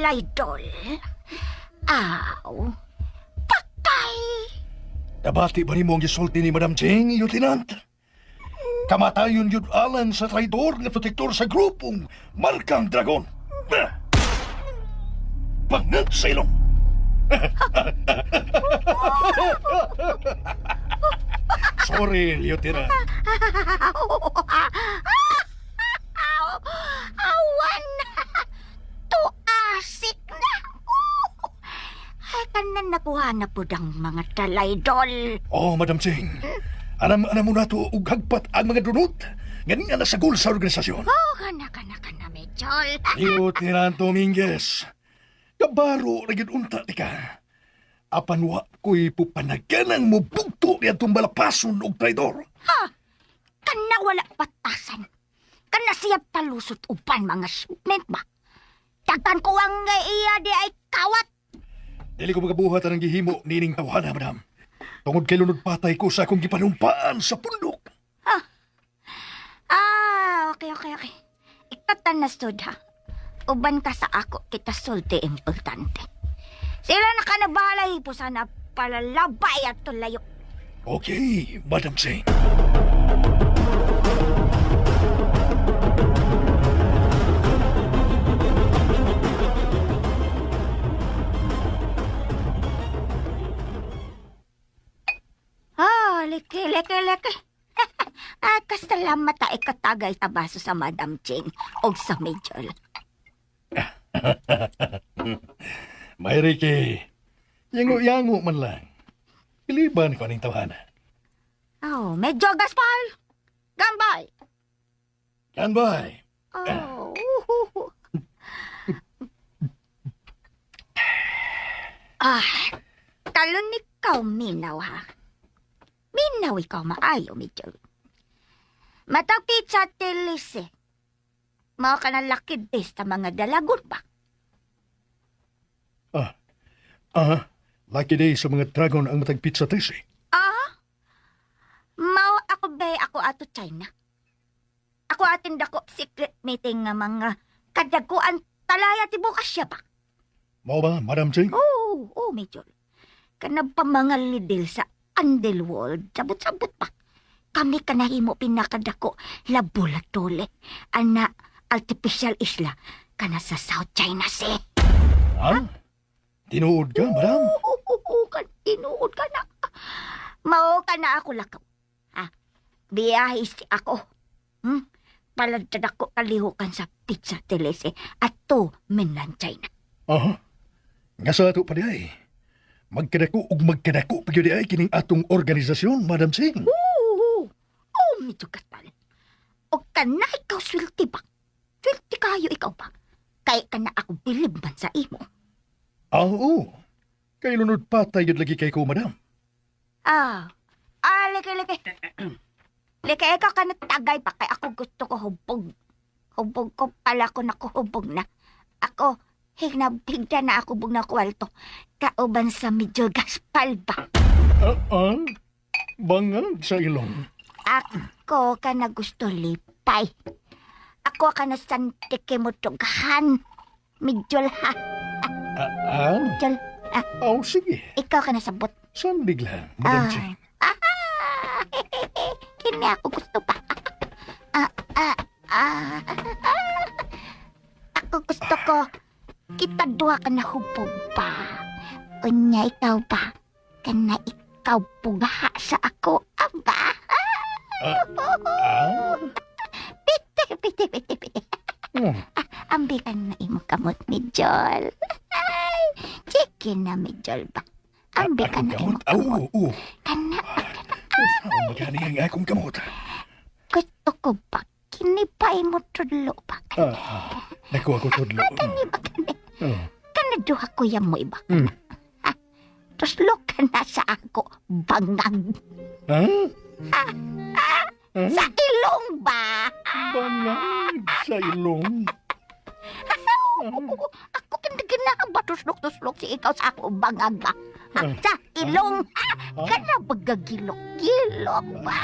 Talaydol. Aw, patay. Nabati ba ni mo ang gisulti ni Madam Cheng, Lieutenant? Kamatayon yun alang sa traidor na protektor sa grupong Markang Dragon. Pagnan sa ilong. Sorry, Lieutenant. Awan na. Tuasik na. Ay, kanan nakuha na po ang mga talaydol. Oh, Madam Cheng. Anam mo na to ug hagpat ang mga dunot. Ganin nga nasagol sa organisasyon. Oh, kana, Medjol. Lieutenant Dominguez. Kabaro na unta ti ka. Apan wa ko'y pupanagkanang mo bugto niya itong malapason og traidor. Ha? Kana wala batasan. Kana siya palusot upan mga shipment ba? Dagan ko ang iya di ay kawat. Dili ko magabuhat ang gihimo nining tawhana, madam. Tungod kay lunod patay ko sa akong gipanumpaan sa pundok. Okay. Ikatan na sud ha. Uban ka sa ako kita sulti importante. Sila na ka na bahala po sana palalabay at tulayok. Okay, Madam Cheng. Leke. Kasalamat ta ikatagay tabaso sa Madam Cheng o sa Medjol. Mayri kay, yango man lang. Iliban ko aning tawhana. Oh, medyo gaspal. Gambay. Ganbay. Oh. Talon ikaw minaw ha. Minaw ikaw maayo, Medjol. Matakit sa tilis eh. Mao ka na lakid sa mga dalagon ba? Lucky day sa mga dragon ang matagpit sa tesi. Mao ako ato China. Ako atin dako secret meeting nga mga kadaguan talaya ti bukas siya ba? Mao ba, Madam Cheng? Oo, Medjol. Kanang pamangal ni Del sa Underworld, sabot-sabot pa. Kami kanahimo pinakadako laboratory ana artificial isla kana sa South China Sea. Ha? Tinuod ka, madam? Oo, tinuod ka na. Mao ka na ako lakaw. Biyahis ako. Paladad ako kalihukan sa pizza telese at to mainland China. Nga sa ato pa di ay. Magkadako pa yun ay kining atong organisasyon, Madam Cheng. Oo, medyo katal. O ka na ikaw swilti ba? Swilti kayo ikaw ba? Kaya ka na ako bilib man sa imo. Oo. Kay lunod patay yun lagi kay ko, Madam. Leke. Leke, ikaw ka na tagay pa. Kaya ako gusto ko hubog. Hubog ko pala ko nakuhubog na. Ako, higda na ako bug na kwalto. Kauban sa medyo gaspal ba? Bangag sa ilong. Ako ka na gusto lipay. Ako ka na santike mo tughan. Medyo ha. Medyo, sige. ikaw ka na sabot. Sandig lang, Madam Cheng. Kini ako gusto pa. Ako gusto ko, kita duha ka na hubog pa. Unya ikaw ba? Kana ikaw pugaha sa ako, aba? Piti. Ambi ka na imong kamot ni Jol. Sige na, Medjol ba? Ambi ka na imong kamot. Kana. Magani ang akong kamot. Gusto ko ba? Kinipay mo tudlo ba? Nakuha ko tudlo. Kani ba kani? Kanaduha ko yan mo iba. Tuslo ka na sa ako, bangag. Sa ilong ba? Bangag sa ilong? Ako kinaganahan ba tuslok-tuslok si ikaw sa ako, bangag ba? Sa ilong? Kana bagagilok-gilok ba?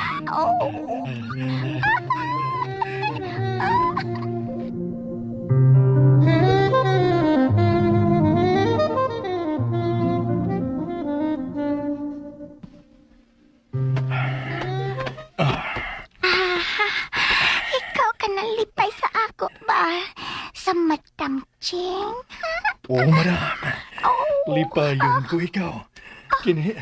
Oo, madam. Lipayon ko ikaw. Kini...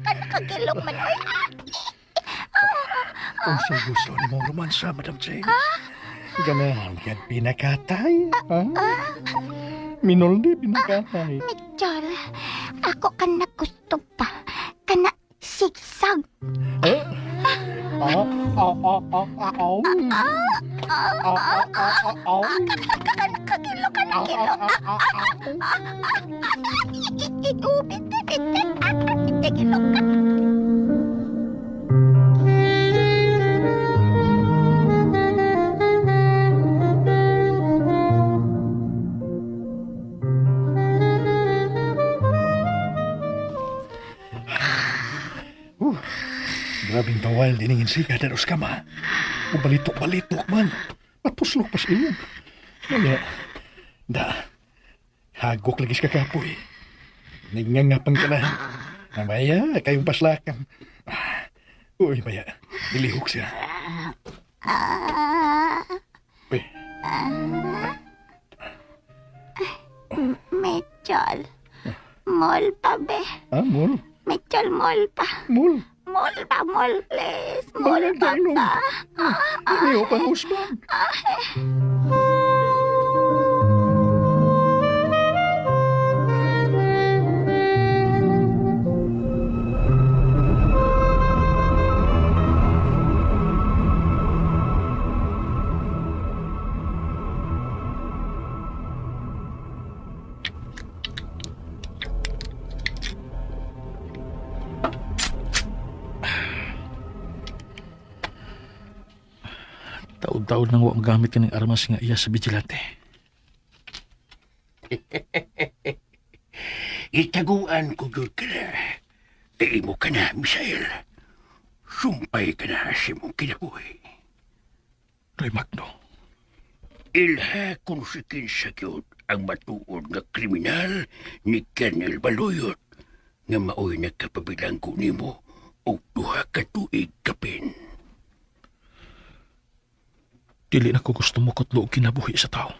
Kagilong man, oy. Kung sa'y gusto ni mong romansa, Madam Jane. Ganahan yan pinakatay. Ha? Minoldi pinakatay. Mitchell, ako ka na gusto pa. Kana sigsag. Kagilo ka na kilo. Bitte, kilo ka. Grabing bawal diningin siya daros ka ma. Kung balitok-balitok man. Matuslok pa siya. Kaya, hagok lagi sa kakapoy. Nagngangapang ka na. Namaya, kayong paslakam. Uy, baya, nilihok siya. Uy. Mitchell, mall pa be. Mol? Mitchell, mall pa. Mol? Mall pa, mall please. Mall pa ba? Iniyo pang usban. Taod-taod nang wa magamit ka ng armas nga iya sa vigilante. Itaguan ko gyud ka na. Dili mo ka na, Misael. Sumpay ka na sa mong kinabuhi. Roy Magno, Ilha kung si kinsa gyud ang matuod nga kriminal ni Colonel Baluyot nga maoy nagkapabilanggo nimo og 2 ka tuig kapin. dili na ko gusto mo kutlo og kinabuhi sa tao.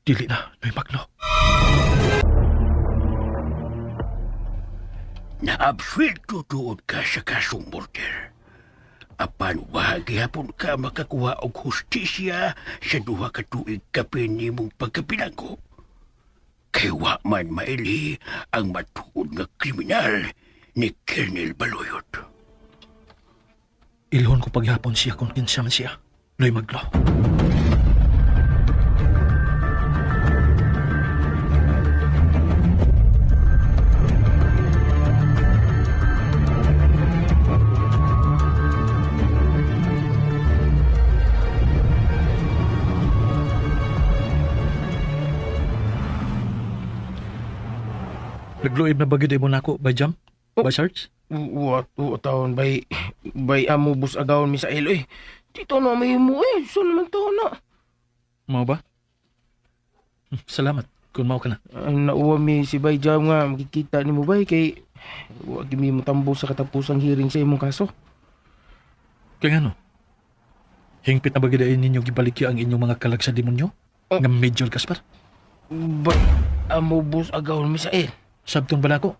Dili na, Roy Magno. Naabsuelto tuod ka sa kasong murder. Apan wagi hapon ka makakuha og hustisya sa 2 ka tuig kapin nimong pagkabilanggo. Kay wa man maili ang matuod nga kriminal ni Colonel Baluyot. Ilhon ko paghapon siya kung kinsa man siya, Roy Magno. Nagluib na bagay mo nako, by Jam? By Sarge? What taon bay amo bus agawon Misael eh. Dito na may mo eh. So naman to na. Mao ba? Salamat kung mao ka na. Nauwa mi si Bay Jam nga makikita ni mo bay kay wag mi mo tambo sa katapusang hearing sa imong kaso. Kaya ano? Hingpit na bagay ninyo gibalikya ang inyong mga kalag sa demonyo? Oh. Nga Major Gaspar? Bay amo bus agawon Misael. Sabton ba nako?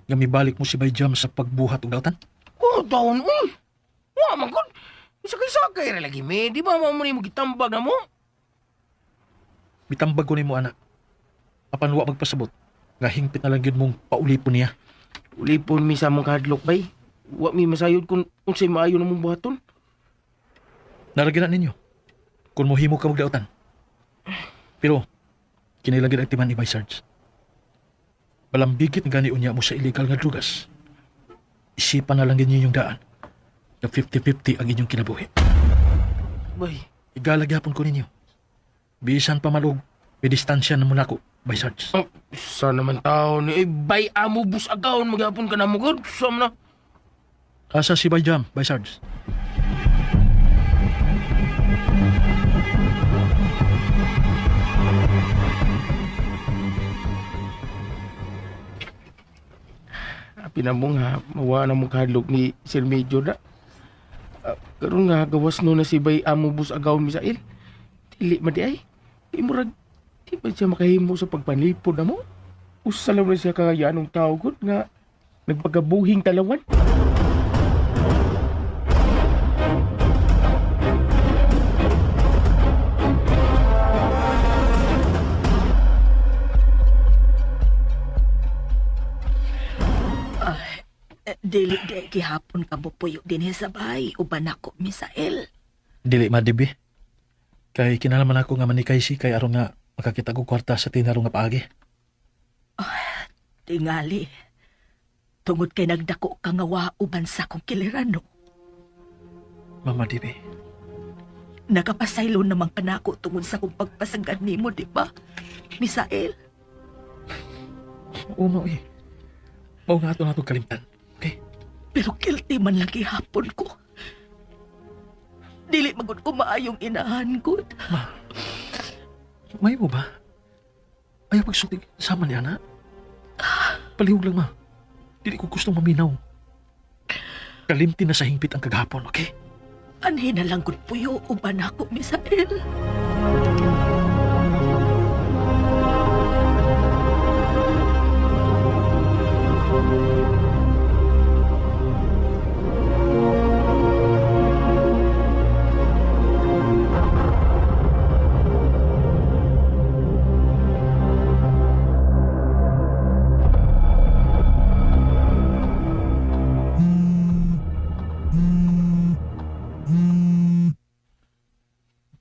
Nga mibalik mo si Bay Jam sa pagbuhat og dautan? Taon uy. Wa man kun. Sakay-sakay ra lagi me. Di ba mo mo gitambag na mo? Mitambag ko nimo anak. Apan wa magpasabot. Nga hingpit na lang yun mong paulipon niya. Ulipon mi sa mong kahadlok bay. Wa mi masayod kung unsay maayo na mong buhaton. Nalagyan na ninyo. Kung mohimo ka magdautan. Pero, kinilagyan ang timan ni Bay Sarge. Balambigit nga ni unya mo sa illegal nga drugas. Isipan na lang ninyo yung daan. Na 50-50 ang inyong kinabuhi. Bay. Igalagyapon ko ninyo. Bisan pa malug, may distansya na muna ko, Bay Sarge. Sa naman tao ni bay amo bus agawon maghapon ka na mo god. Sam na. Asa si Bay Jam, Bay Sarge? Pinamong nga, mawa na mong kahadlok ni Sir Major na. Karon nga, gawas no na si Bay Amo Bus Agawon Misael. Dili man di ay. Imurag, di ba siya makahimo sa pagpanlipod na mo? Usa lang na siya kagayanong tao gud nga nagpagabuhing talawan. Dili di gihapon ka bupuyo din sa bahay uban ako, Misael. Dili madibi. Kay kinalaman ako nga manikay si kay aron nga makakita ko kwarta sa tinarong nga paagi. Tingali. Tungod kay nagdako ka nga wa uban sa kong kilirano. Mama Dibi, Nakapasaylo naman ka na ako tungod sa kong pagpasagad nimo, di ba? Misael, uno eh. Mao nga ato nato kalimtan. Okay? pero guilty man lagi hapon ko. Dili magud ko maayong inahan gud. May mo ba? Ayaw pagsutig sama ni Ana? Palihog lang ma. Dili ko gustong maminaw. Kalimti na sa hingpit ang kagahapon, okay? Anhi na lang gud puyo uban ako, Misael.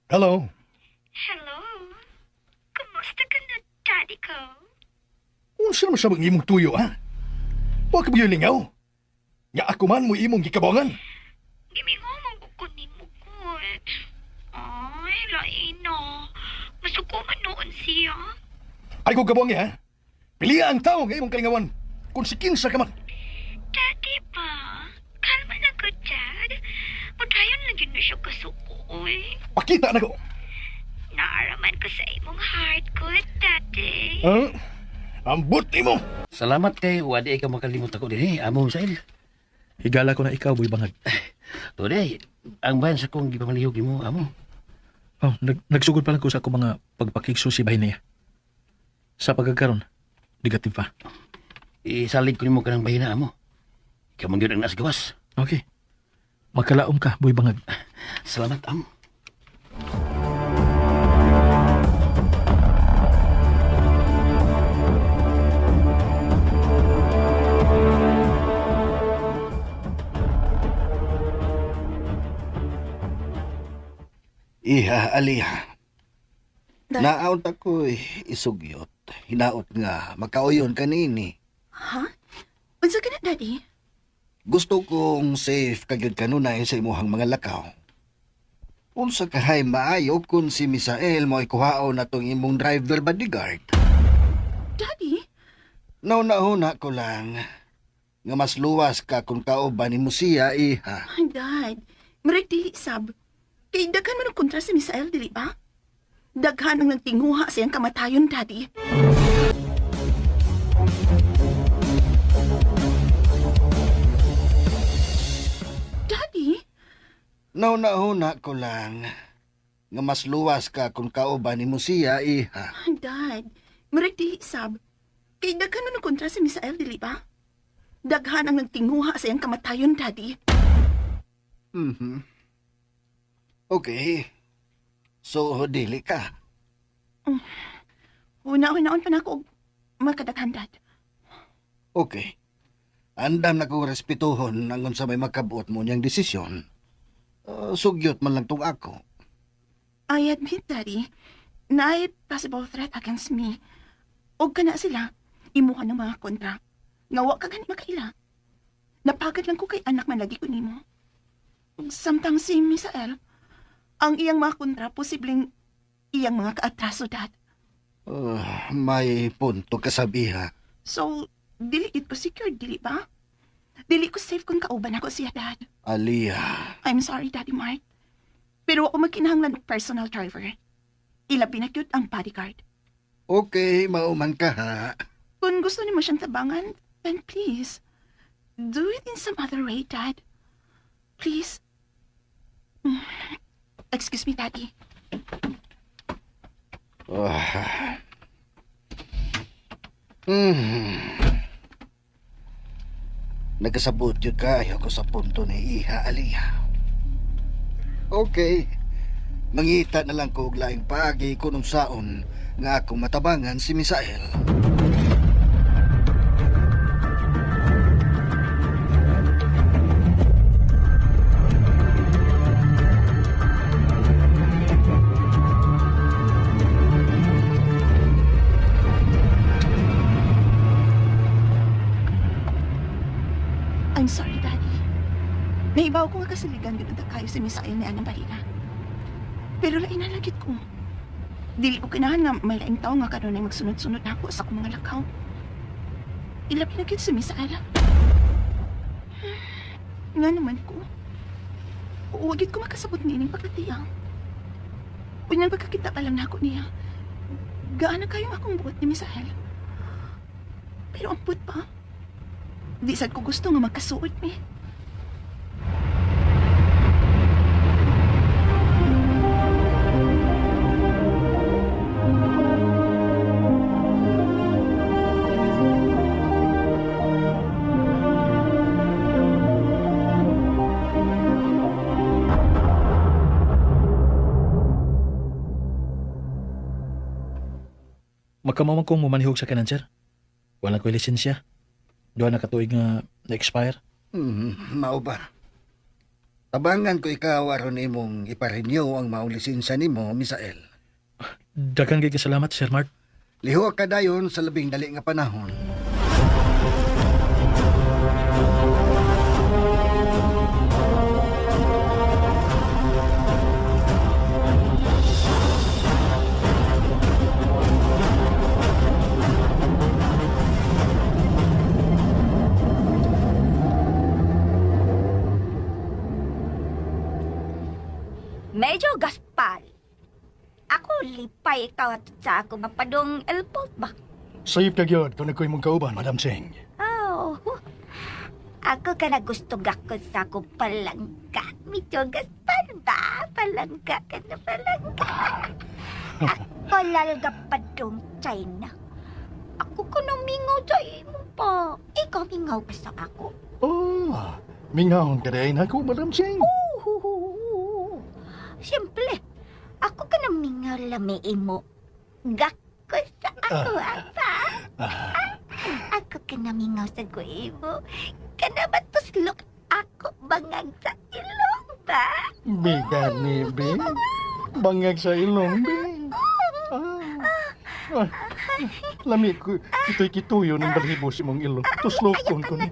Hello? Hello? Kumusta ka na, daddy ko? Unsa naman sa mga imong tuyo, ha? Huwag ka ba lingaw? Nga ako man mo imong gikabongan. Gimingomong ko kunin mo, good. Ay, laino. Masukuman noon siya. Ay ko kabongi, ha? Piliya ang tao nga imong kalingawan. Kung si kinsa ka man. Daddy pa, kalma na ko, Dad. Madayon lang yun na siya kasukoy. Pakita na ko. Naaraman ko sa imong heart, good, Daddy. Ha? Ambot mo. Salamat kay wadi ka makalimot ako din amo Misael. Higala ko na ikaw, boy bangag. Today, ang bayan sa kong gipamalihog mo amo. Oh, nagsugod pa lang ko sa akong mga pagpakigso si bahay niya. Sa pagkakaroon, negative pa. Isalig ko nimo kanang bayan na amo. Ikaw man gyud ang nasa gawas. Okay. Magkalaom ka, boy bangag. Salamat amo. Iha, Aliha. Naaot ako isugyot. Hinaot nga, makauyon kanini. Ha? Unsa ka na, Daddy? Gusto kong safe kagyod kanunay sa imuhang mga lakaw. Unsa kahay maayo kung si Misael mo ikuhao na tong imong driver bodyguard. Daddy? Nauna-una ko lang nga mas luwas ka kung kauban ni mo siya, Iha. Ay, Dad. Marag dili sab. Kay daghan man ang kontra si Misael, dili ba? Daghan ang nagtinguha siyang kamatayon, Daddy. Daddy? Nauna-una ko lang nga mas luwas ka kung kauban ni mo siya, Iha. Ay, Dad. Marag dili sab. Kay daghan man ang kontra si Misael, dili ba? Daghan ang nagtinguha siyang kamatayon, Daddy. Okay. So, dili ka. Una-unaon pa na ako og makadaghan, Dad. Okay. Andam na kong respetuhon ang unsa may makabuot mo niyang desisyon. Sugyot man lang tong ako. I admit, Daddy, na ay possible threat against me. Og kana sila, imuha ng mga kontra. Nga wa ka gani makaila. Napagad lang ko kay anak man lagi ko nimo. Ug samtang si Misael, ang iyang mga kontra, posibleng iyang mga kaatraso, Dad. May punto kasabiha. So, dili gid ko secure, dili ba? Dili ko safe kung kauban ako siya, Dad. Aliyah. I'm sorry, Daddy Mark. Pero ako magkinahanglan og personal driver. Ilabi na cute ang bodyguard. Okay, mauman ka ha. Kung gusto niyo siyang tabangan, then please, do it in some other way, Dad. Please. Excuse me, Daddy. Ah. Hmm. Nagkasabot yun kayo ko sa punto ni Iha Aliyah. Okay. Mangita na lang ko og laing paagi kunong saon nga akong matabangan si Misael. I'm sorry, Daddy. Naibaw ko nga kasiligan dito kayo si Misael ni Anang Bahina. Pero lain na lagit ko. Dili ko kinahan nga may laing tao nga karon ay magsunod-sunod na ako sa akong mga lakaw. Ilabi na gid si Misael. Nga naman ko. Uwagit ko makasabot nining pagkatiyang. Unyang pagkakita pa lang na ako niya. Gaan na kayong akong buhat ni Misael. Pero amput pa. Di sad ko gusto nga magkasuot mi. Magkamamang kong mumanihog sa kanan, sir. Wala ko'y lisensya. Doon na katuig nga na-expire. Mao ba? Tabangan ko ikaw aron imong iparenew ang maong lisensya nimo, Misael. Daghang gid salamat, Sir Mark. Liho ka dayon sa labing dali nga panahon. Medyo gaspal. Ako lipay ikaw at sa ako mapadong elpot ba? Safe ka gyud kung ako'y mong kauban, Madam Singh. Oh, ako ka na gusto gakot sa ako palangka. Medyo gaspal ba? Palangka ka na palangka. Ako lalga pa dong China. Ako ka na mingaw sa imo pa. Ikaw mingaw pa sa ako. Oh, mingahon ka rin ako, Madam Singh. Siyempre, ako ka na mingaw lami imo. Gakot sa ako, apa? Ako ka na mingaw sa ko imo. Kana ba tuslok ako bangag sa ilong ba? Bigat ni Bing. Bangag sa ilong, Bing. Lami ko, ito'y kituyo ng balhibo si mong ilong. Tuslokon ko ni.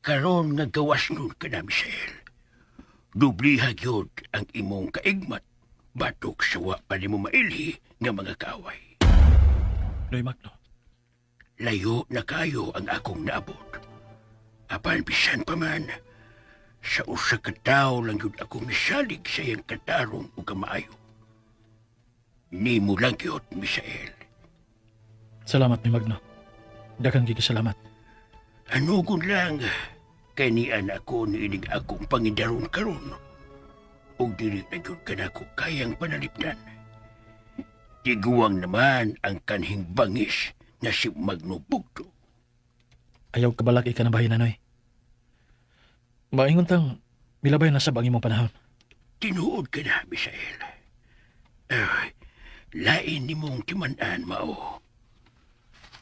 Karon nagawas nun ka na, Misael. Dublihag yun ang imong kaigmat. Batok sa wa pa ni mo mailhi nga mga kaway. Noy Magno. Layo na kayo ang akong naabot. Apan bisan pa man, sa usa ka tawo lang yun ako misalig sa iyang katarong o kamaayo. Nimo lang yun, Misael. Salamat, Noy Magno. Daghang gid salamat. Anugon lang, kay nian ako niinig akong pangindaron karon. O dili na yun ka na ko kayang panalipdan. Tiguang naman ang kanhing bangis na si Magno Bugto. Ayaw kabalak ka na bahin na, Noy. Maingon tang, milabay na sa bangi mong panahon. Tinuod ka na, Misael. Lain ni mong timanan mao.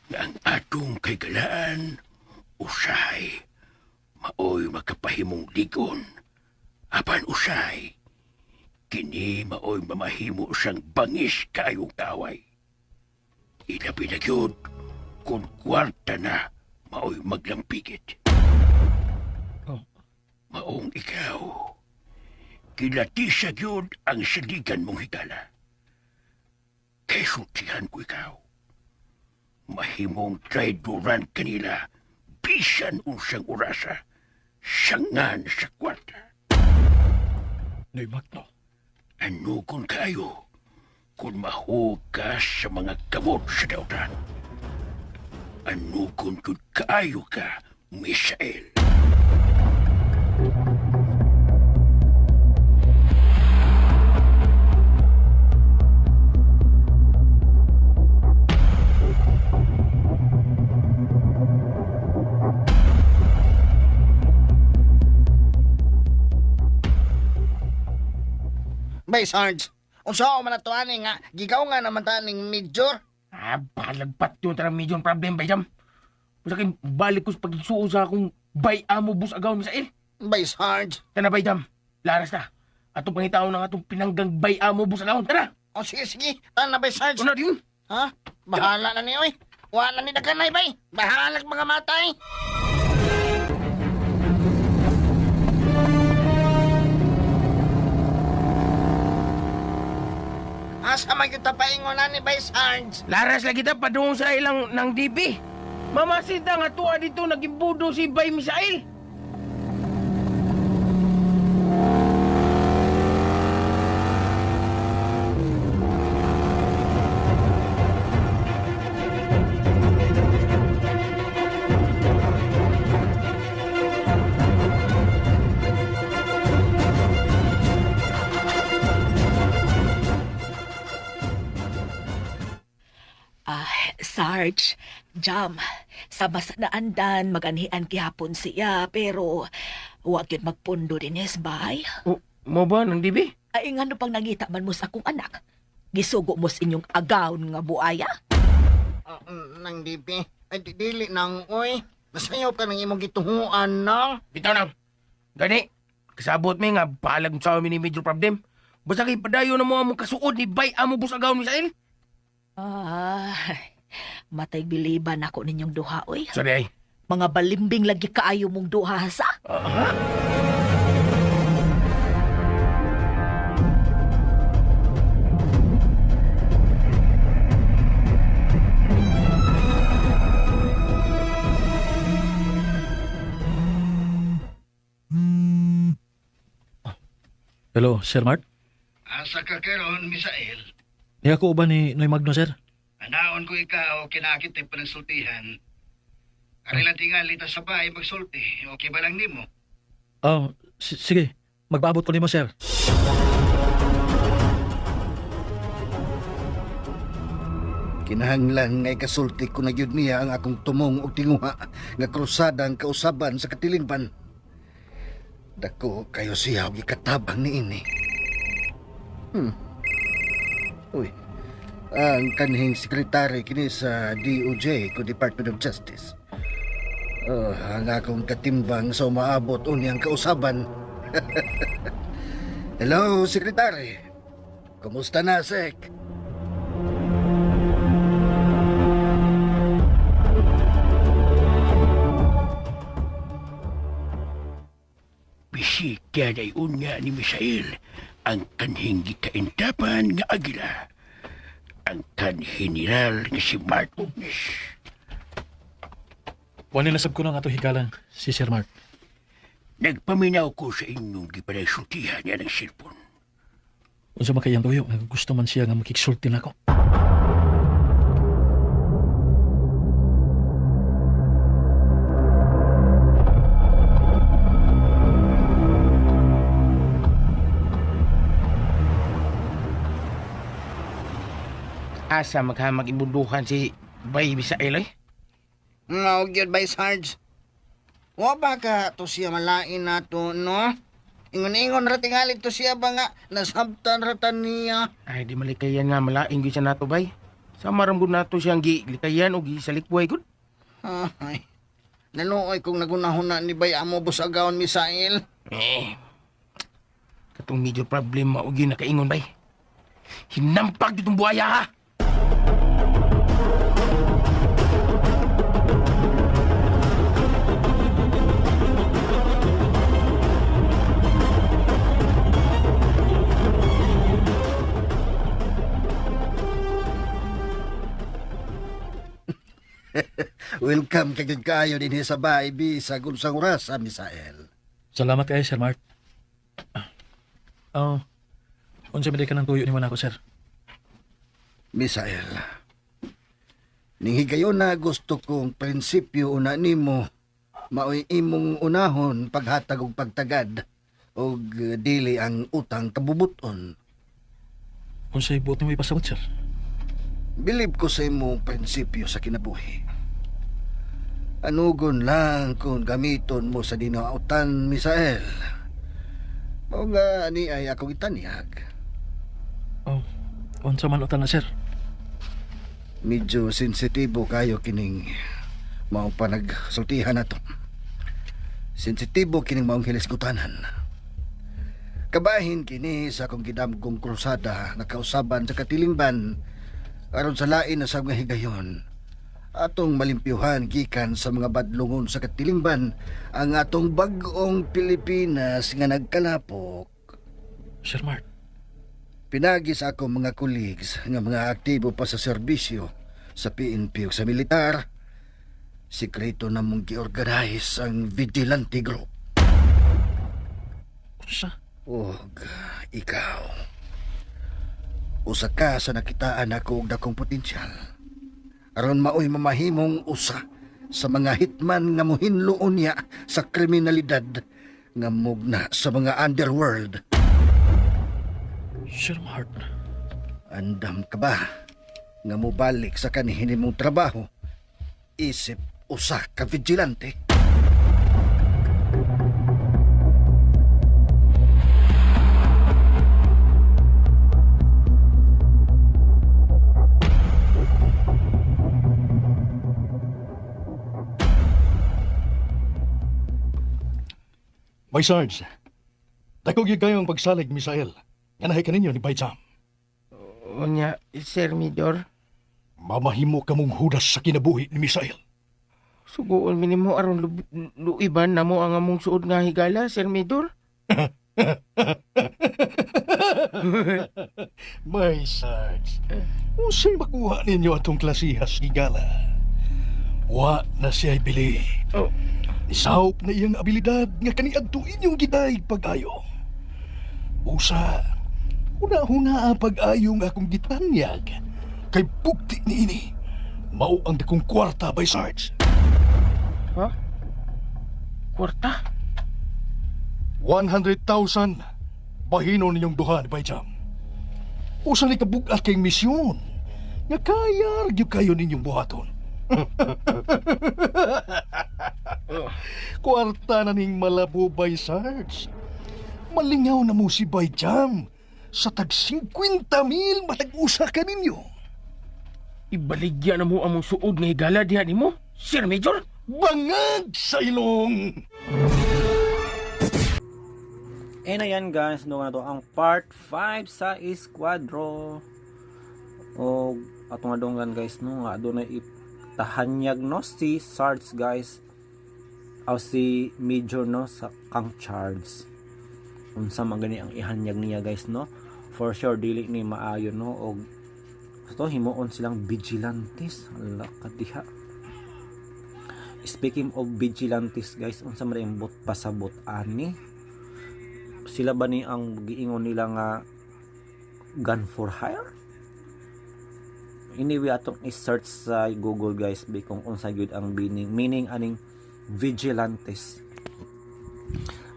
Na ang atong kay galaan, usay, maoy makapahimong ligon. Apan usay, kini maoy mamahimo siyang bangis kayong kaway. Ilabi na yun, kung kwarta na, maoy maglampigit. Oh. Maong ikaw, kilati sa yun ang saligan mong higala. Kay sultihan ko ikaw. mahimong traidoran kanila bisan unsang orasa sangan sa kwarta. Noy Magno, Ano kung kayo kung mahugas sa mga kamot sa dautan? Ano kung kayo ka, Misael? Bay, Sarge, unsa ako man ato ani nga gigaw nga naman taning major. Palagpat yun tarang medyo problem, bay jam. Basta kayo balik ko sa pagsuo sa akong bay amo bus agaw, Misael. Bay, Sarge. Tana, bay jam. Laras na. Atong pangitaw na atong pinanggang bay amo bus agaw. Tara! O sige, sige. Tana, Bay, Sarge. Una din. Ha? Bahala na ni, oy. Wala ni daganay, bay. Bahala mga matay. Asa man kita paingon na ni Bay, Sarge? Laras lagi ta padung sa ilang ng DB. Mamasita nga tuwa dito nagibudo si Bay Misael. Sarge, Jam, sa mas naandan maganhian gihapon siya pero wag yun magpundo din yes bay. Mo ba ng DB? Ay ngano pang nangita man mo sa akong anak. Gisugo mo sa inyong agawon nga buaya. Nang dipi. Ay, dili nang, oy. Nasayaw ka ng imong gitunguan, nang. Bitaw nang. Gani, kasabot mi nga balag sa amin ni major problem. Basta kay padayo na mo among kasuod ni Bay amo bus agaw, Misael. Matay biliban ako ninyong duha, oy. Sorry ay. Mga balimbing lagi kaayo mong duha, sa? hello, Sir Mart? Asa ka karon, Misael? Di ako uban ni Noy Magno, sir. Anaon ko ikaw kinakit ay panagsultihan. Arilang tingali ta sa bahay magsulti. Okay ba lang nimo? Oh, sige. Magpaabot ko nimo, sir. Kinahanglan nga ikasulti ko na yun niya ang akong tumong og tinguha nga krusadang kausaban sa katilingban. Dako kayo siya og ikatabang ni ini. Uy, ang kanhing sekretary kini sa DOJ ko Department of Justice. Ang akong katimbang sa umaabot unyang kausaban. Hello, sekretary. Kumusta na, Sek? Bisika na unya ni Misael ang kanhing gikaintapan nga agila. Ang kanhineral nga si Mart Ugnes. Wala nasab ko lang ato hikalang si Sir Mart. Nagpaminaw ko sa inyong gipanagsultihan niya ng silpon. Unsa makayang tuyo, nga gusto man siya nga makiksulti na ako. Asa maghamag ibuduhan si Bay Misael, eh? Nga, gyud Bay Sarge. Wa ba ka to siya malain na to, no? Ingon-ingon ratingali to siya ba nga nasabtan ratan niya. Ay, di malikayan nga malaing gyud siya nato, Bay. Sa maramgod nato siyang gilikayan o gisalikbuay gud. Ay, naluoy kung nagunahon na ni Bay Amo Busagawan Misael. Katong medyo problem maugi na kaingon, Bay. Hinampag ditong buhaya, ha? Welcome kagid kayo din sa bahay bisag unsang oras, Misael. Salamat kayo, Sir Mark. Unsa man ka ng tuyo ni ako, sir? Misael, ninghigayon na gusto kong prinsipyo una nimo, maoy imong unahon paghatag og pagtagad og dili ang utang kabubuton. Unsay buot mo ipasabot, sir? Bilib ko sa imong prinsipyo sa kinabuhi. Anugon lang kung gamiton mo sa dinautan, Misael. Mao nga ni ay akong itanyag. Unsa man utan na, sir? Medyo sensitibo kayo kining mao pa nagsultihan nato. Sensitibo kining maong hilisgutanan. Kabahin kini sa akong gidamgong krusada nga kausaban sa katilingban aron sa lain na sa mga higayon. Atong malimpyuhan gikan sa mga badlungon sa katilingban ang atong bag-ong Pilipinas nga nagkalapok. Sir Mark, Pinagi sa akong mga colleagues nga mga aktibo pa sa serbisyo sa PNP ug sa militar, sikreto na mong gi-organize ang vigilante group. unsa? Og ikaw, usa ka sa nakitaan ako og dakong potensyal. Aron maoy mamahimong usa sa mga hitman nga mohinluon niya sa kriminalidad nga mugna sa mga underworld. Sir Mark, Andam ka ba nga mobalik sa kanihin mong trabaho isip usa ka vigilante? May Sarge, dako gyud kayo ang pagsalig, Misael. Nga nahay kaninyo ni Bayjam. Unya, Sir Midor, Mamahimo ka mong hudas sa kinabuhi ni Misael. suguon minimo aron luiban na mo ang among suod nga higala, Sir Midor. May Sarge, unsay makuha ninyo atong klasihas gigala? Wa na siya'y bili. Oh. Isahop na iyang abilidad nga kaniadto inyong gidaig pag-ayo. Usa, una-huna ang pag-ayo nga akong gitanyag kay bukti ni ini. Mao ang dakong kwarta, by Sarge. Ha? Kwarta? 100,000 bahino ninyong duha ni Bayjam. Usa ni kabugat kayong misyon nga kaya ragyo kayo ninyong buhaton. Kwarta na ning malabo, by Sarge. Malingaw na mo si Bayjam sa tag 50,000 matag-usa ka ninyo. Ibaligya na mo among suod nga higala diha nimo, Sir Major? Bangag sa ilong! And ayan guys, no na to ang part 5 sa Esquadro. O atong adungan guys no, nga adunay itahanyag no si Sarge guys. O si Major no sa kang Charles. Unsa man gani ang ihanyag niya guys no. For sure dili ni maayo no og to himuon silang vigilantes. Ala kadiha. Speaking of vigilantes guys, unsa man ang bot pasabot ani? Sila ba ni ang giingon nila nga gun for hire? Anyway, atong i-search sa Google guys kung unsa gyud ang meaning aning vigilantes.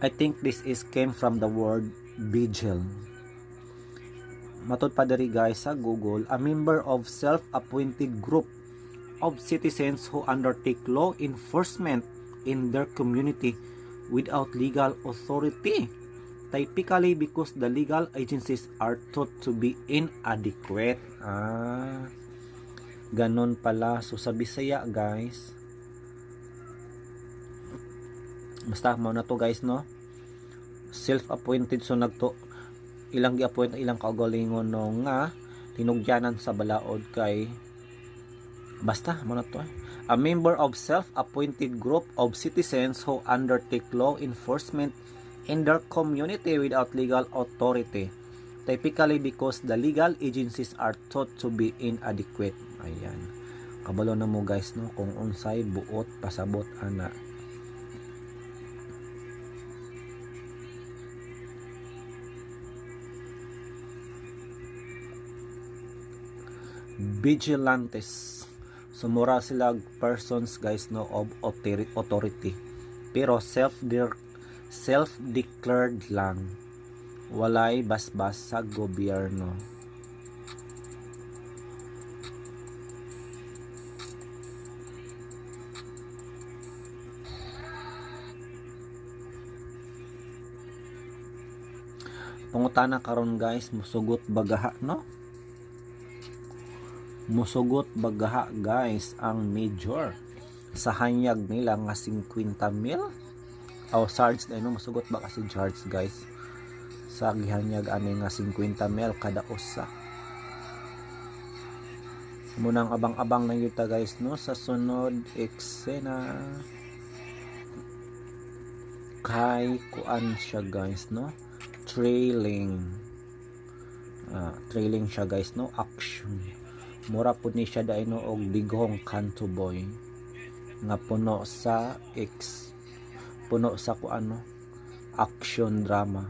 I think this is came from the word vigil. Matod pa diri guys sa Google, a member of self-appointed group of citizens who undertake law enforcement in their community without legal authority. Typically because the legal agencies are thought to be inadequate. Ganon pala. So sa Bisaya guys, basta mo na to guys no, self-appointed. So nagto ilang gi-appoint ilang kaugalingon no nga tinugyanan sa balaod kay basta mo na to a member of self-appointed group of citizens who undertake law enforcement in their community without legal authority, typically because the legal agencies are thought to be inadequate. Ayan. kabalo na mo guys no kung unsay buot pasabot ana. Vigilantes, sumura sila persons guys no of authority pero self-declared lang, walay basbas sa gobyerno. Pangutana karon guys, musugot bagaha no? Musugot bagaha guys ang major sa hanyag nila nga 50 mil o sards na no, musugot ba kasi charge guys sa gihanyag ani nga 50 mil kada usa. Munang abang-abang na yuta guys no sa sunod eksena kay kuan siya guys no, trailing siya guys no, action. Mura po ni siya dahil no og digong kanto boy nga puno sa kuano action drama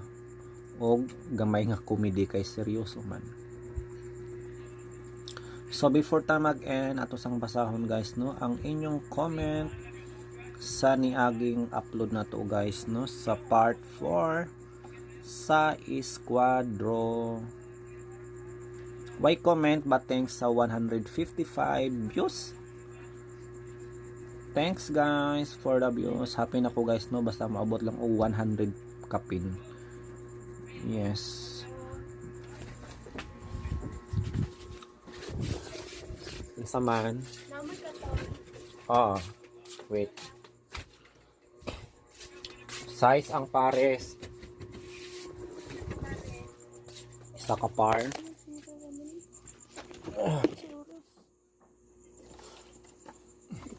og gamay nga comedy kay seryoso man. So before ta mag-end ato sang basahon guys no ang inyong comment sa niaging upload na to guys no sa part 4 sa Squadro. Why comment ba thanks sa 155 views? Thanks guys for the views. Happy na ko guys no basta maabot lang og 100 kapin. Yes. Unsa man? Wait. Size ang pares. Isa ka par.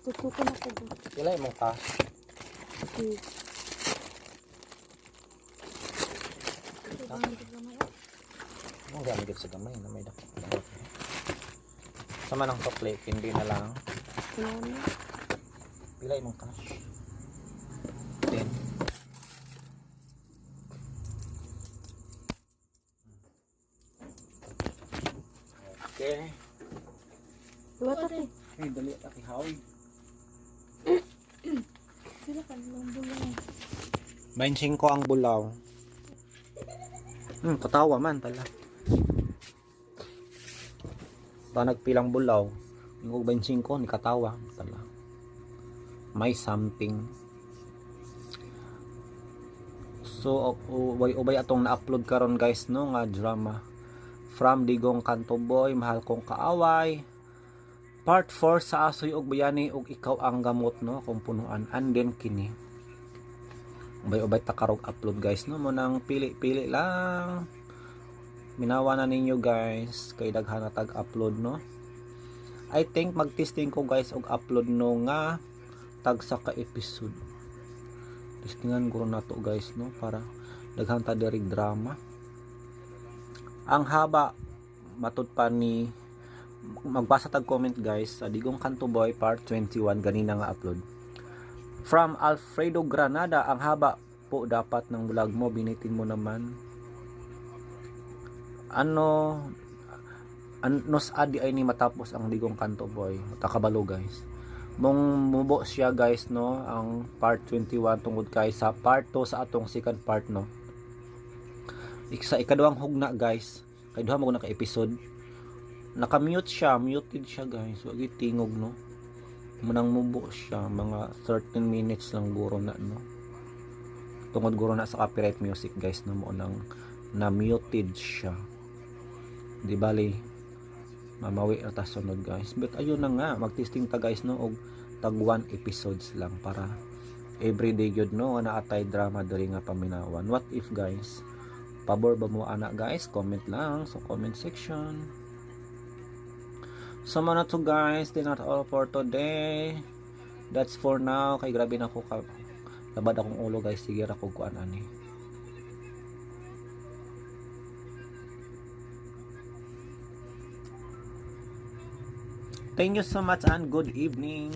Tutukan ako ba? Kila mo ka? Ang gamit sa gamay na may dako. Sama ng chocolate, hindi na lang. Pila mo ka? 10. Okay. Dua tati. Hey, dali aki hawig. Sila ka lang bulang. 25 ang bulaw. Katawa man pala. Pa nagpilang bulaw, yung 25 ni katawa pala. May something. So ubay atong na-upload karon guys no nga drama. From Digong Kanto Boy, Mahal Kong Kaaway. Part 4 sa Asoy og Bayani og Ikaw ang Gamot no kung punuan and then kini. Ubay ta karog upload guys no mo nang pili lang. Minawa na ninyo guys kay daghan na tag-upload no. I think mag-testing ko guys og upload no nga tag sa ka episode. Testingan guro na to guys no para daghan ta diri drama. Ang haba matud pa ni magbasa tag comment guys sa Digong Kanto Boy part 21 ganina nga upload. From Alfredo Granada, ang haba po dapat ng vlog mo, binitin mo naman. Nos adi ay ni matapos ang Digong Kanto Boy. Takabalo guys. Mong mubo siya guys no ang part 21 tungod kay sa part 2 sa atong second part no. Sa ikaduhang hugna guys, kay duha mo na ka episode. Naka-mute siya, muted siya guys. Wag tingog no. Munang mubo siya mga 13 minutes lang guro na no. Tungod guro na sa copyright music guys no mo nang na muted siya. Di bali mamawi ata sunod guys. But ayun na nga, mag-testing ta guys no og tag 1 episodes lang para everyday gyud no na atay drama diri nga paminawan. What if guys? Pabor ba mo anak guys? Comment lang sa comment section. So na to guys, that's not all for today. That's for now. Kay grabe na ako labad akong ulo guys. Sige ra ko kuan ani. Thank you so much and good evening.